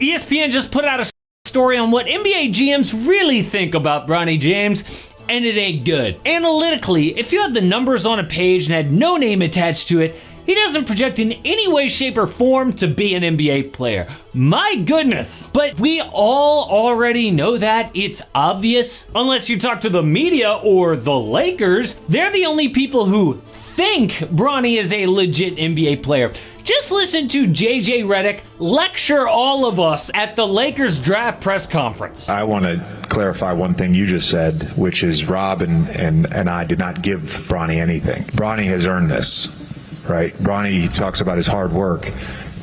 ESPN just put out a story on what NBA GMs really think about Bronny James, and it ain't good. Analytically, if you had the numbers on a page and had no name attached to it, he doesn't project in any way, shape, or form to be an NBA player. My goodness. But we all already know that. It's obvious. Unless you talk to the media or the Lakers, they're the only people who think Bronny is a legit NBA player. Just listen to JJ Redick lecture all of us at the Lakers draft press conference. I want to clarify one thing you just said, which is Rob and I did not give Bronny anything. Bronny has earned this, right? Bronny talks about his hard work.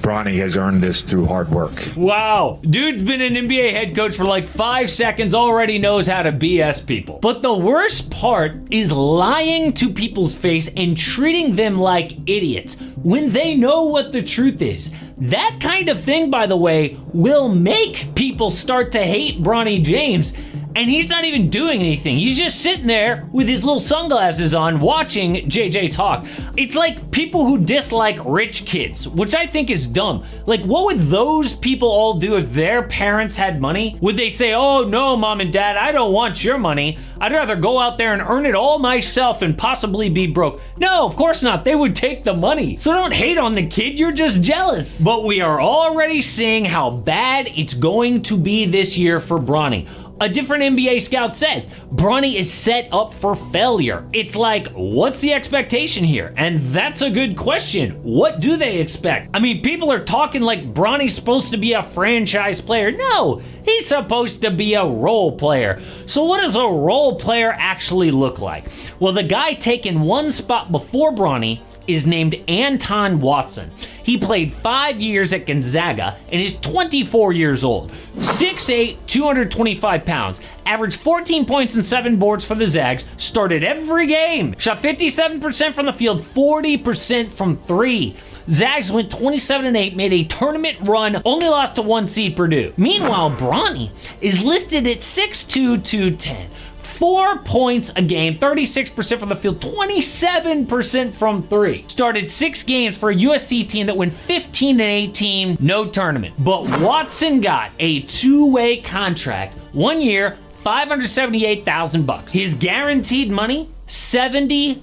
Bronny has earned this through hard work. Wow. Dude's been an NBA head coach for like 5 seconds, already knows how to BS people. But the worst part is lying to people's face and treating them like idiots when they know what the truth is. That kind of thing, by the way, will make people start to hate Bronny James. And he's not even doing anything. He's just sitting there with his little sunglasses on watching JJ talk. It's like people who dislike rich kids, which I think is dumb. Like, what would those people all do if their parents had money? Would they say, oh no, mom and dad, I don't want your money. I'd rather go out there and earn it all myself and possibly be broke. No, of course not. They would take the money. So don't hate on the kid, you're just jealous. But we are already seeing how bad it's going to be this year for Bronny. A different NBA scout said, Bronny is set up for failure. It's like, what's the expectation here? And that's a good question. What do they expect? I mean, people are talking like Bronny's supposed to be a franchise player. No, he's supposed to be a role player. So what does a role player actually look like? Well, the guy taking one spot before Bronny is named Anton Watson. He played 5 years at Gonzaga and is 24 years old. 6'8", 225 pounds, averaged 14 points and 7 boards for the Zags, started every game, shot 57% from the field, 40% from 3. Zags went 27-8, made a tournament run, only lost to 1 seed Purdue. Meanwhile, Bronny is listed at 6'2", 210. 4 points a game, 36% from the field, 27% from 3. Started 6 games for a USC team that went 15-18, no tournament. But Watson got a 2-way contract, 1 year, $578,000. His guaranteed money, $70,000.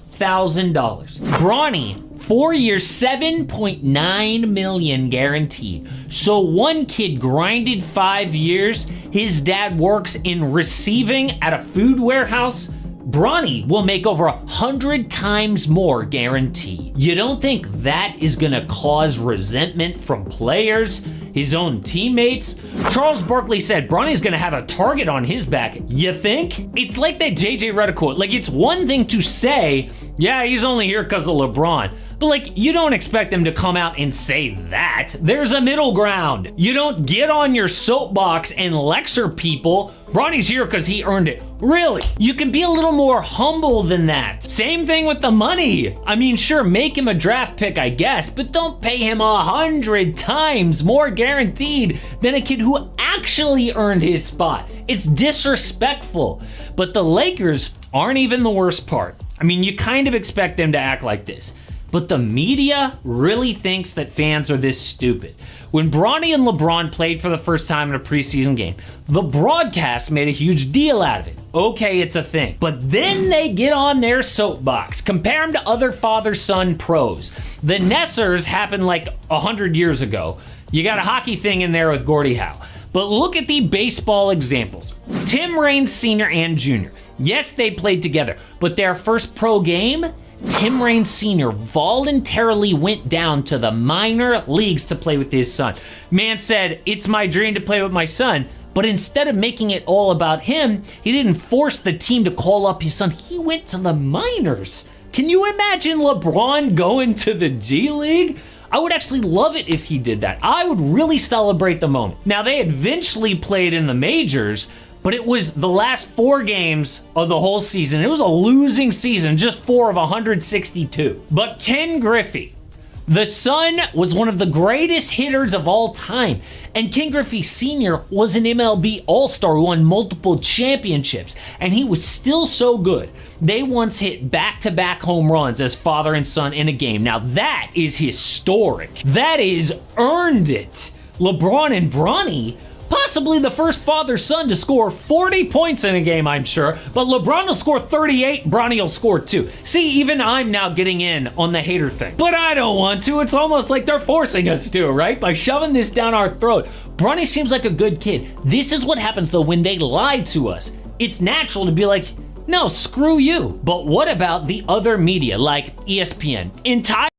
Bronny, 4 years, $7.9 million guaranteed. So one kid grinded 5 years. His dad works in receiving at a food warehouse. Bronny will make over 100 times more guaranteed. You don't think that is gonna cause resentment from players, his own teammates? Charles Barkley said Bronny's gonna have a target on his back. You think? It's like that JJ Redick quote. Like, it's one thing to say, yeah, he's only here because of LeBron. But like, you don't expect them to come out and say that. There's a middle ground. You don't get on your soapbox and lecture people. Bronny's here because he earned it. Really? You can be a little more humble than that. Same thing with the money. I mean, sure, make him a draft pick, I guess, but don't pay him 100 times more guaranteed than a kid who actually earned his spot. It's disrespectful. But the Lakers aren't even the worst part. I mean, you kind of expect them to act like this. But the media really thinks that fans are this stupid. When Bronny and LeBron played for the first time in a preseason game, the broadcast made a huge deal out of it. Okay, it's a thing. But then they get on their soapbox, compare them to other father-son pros. The Nessers happened like 100 years ago. You got a hockey thing in there with Gordie Howe. But look at the baseball examples. Tim Raines Sr. and Jr. Yes, they played together, but their first pro game, Tim Raines Sr. voluntarily went down to the minor leagues to play with his son. Man said, it's my dream to play with my son, but instead of making it all about him, he didn't force the team to call up his son. He went to the minors. Can you imagine LeBron going to the G League? I would actually love it if he did that. I would really celebrate the moment. Now, they eventually played in the majors, but it was the last 4 games of the whole season. It was a losing season, just 4 of 162. But Ken Griffey, the son, was one of the greatest hitters of all time. And Ken Griffey Sr. was an MLB All-Star who won multiple championships. And he was still so good. They once hit back-to-back home runs as father and son in a game. Now that is historic. That is earned it. LeBron and Bronny, possibly the first father-son to score 40 points in a game, I'm sure, but LeBron will score 38, Bronny will score 2. See, even I'm now getting in on the hater thing. But I don't want to. It's almost like they're forcing us to, right? By shoving this down our throat. Bronny seems like a good kid. This is what happens, though, when they lie to us. It's natural to be like, no, screw you. But what about the other media, like ESPN? Entire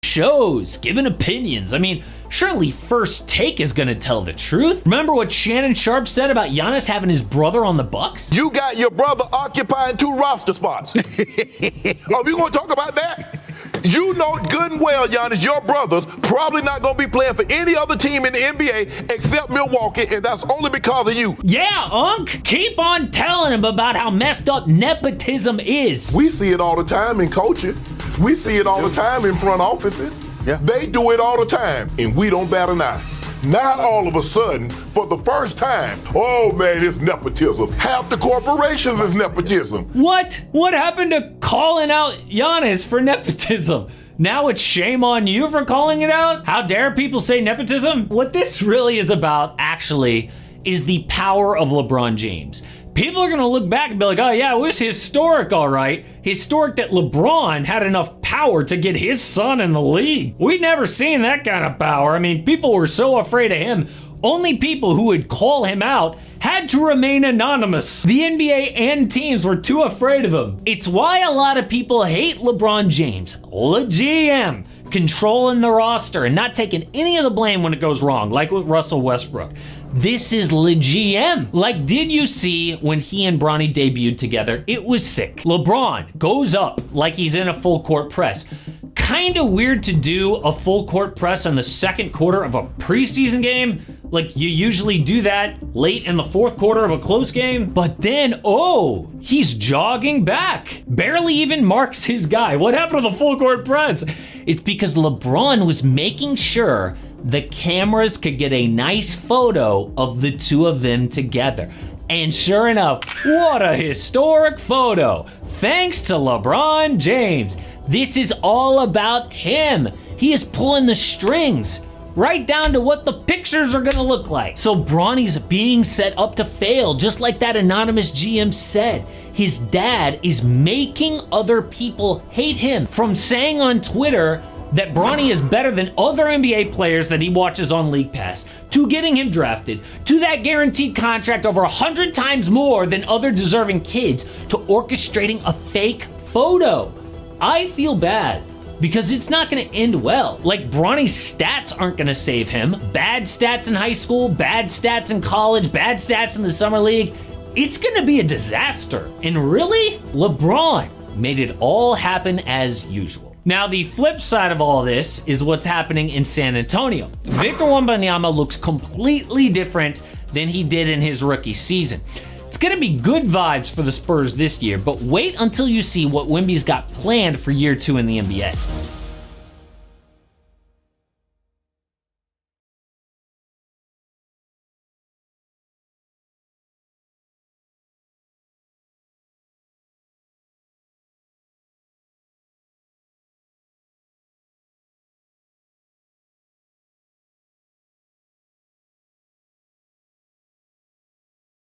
shows, giving opinions. I mean, surely First Take is gonna tell the truth. Remember what Shannon Sharp said about Giannis having his brother on the Bucks? You got your brother occupying 2 roster spots. Are we gonna talk about that? You know good and well, Giannis, your brother's probably not going to be playing for any other team in the NBA except Milwaukee, and that's only because of you. Yeah, Unc, keep on telling him about how messed up nepotism is. We see it all the time in coaching. We see it all the time in front offices. Yeah. They do it all the time, and we don't bat an eye. Not all of a sudden, for the first time, oh man, it's nepotism. Half the corporations is nepotism. What? What happened to calling out Giannis for nepotism? Now it's shame on you for calling it out? How dare people say nepotism? What this really is about, actually, is the power of LeBron James. People are going to look back and be like, oh yeah, it was historic, all right. Historic that LeBron had enough power to get his son in the league. We'd never seen that kind of power. I mean, people were so afraid of him. Only people who would call him out had to remain anonymous. The NBA and teams were too afraid of him. It's why a lot of people hate LeBron James, the GM, controlling the roster and not taking any of the blame when it goes wrong, like with Russell Westbrook. This is GM. Like, did you see when he and Bronny debuted together? It was sick. LeBron goes up like he's in a full court press. Kinda weird to do a full court press in the second quarter of a preseason game. Like, you usually do that late in the fourth quarter of a close game. But then, oh, he's jogging back. Barely even marks his guy. What happened to the full court press? It's because LeBron was making sure the cameras could get a nice photo of the two of them together. And sure enough, what a historic photo. Thanks to LeBron James. This is all about him. He is pulling the strings, right down to what the pictures are gonna look like. So Bronny's being set up to fail, just like that anonymous GM said. His dad is making other people hate him, from saying on Twitter that Bronny is better than other NBA players that he watches on League Pass, to getting him drafted, to that guaranteed contract over 100 times more than other deserving kids, to orchestrating a fake photo. I feel bad because it's not going to end well. Like, Bronny's stats aren't going to save him. Bad stats in high school, bad stats in college, bad stats in the summer league. It's going to be a disaster. And really, LeBron made it all happen as usual. Now, the flip side of all this is what's happening in San Antonio. Victor Wembanyama looks completely different than he did in his rookie season. It's going to be good vibes for the Spurs this year, but wait until you see what Wemby's got planned for year 2 in the NBA.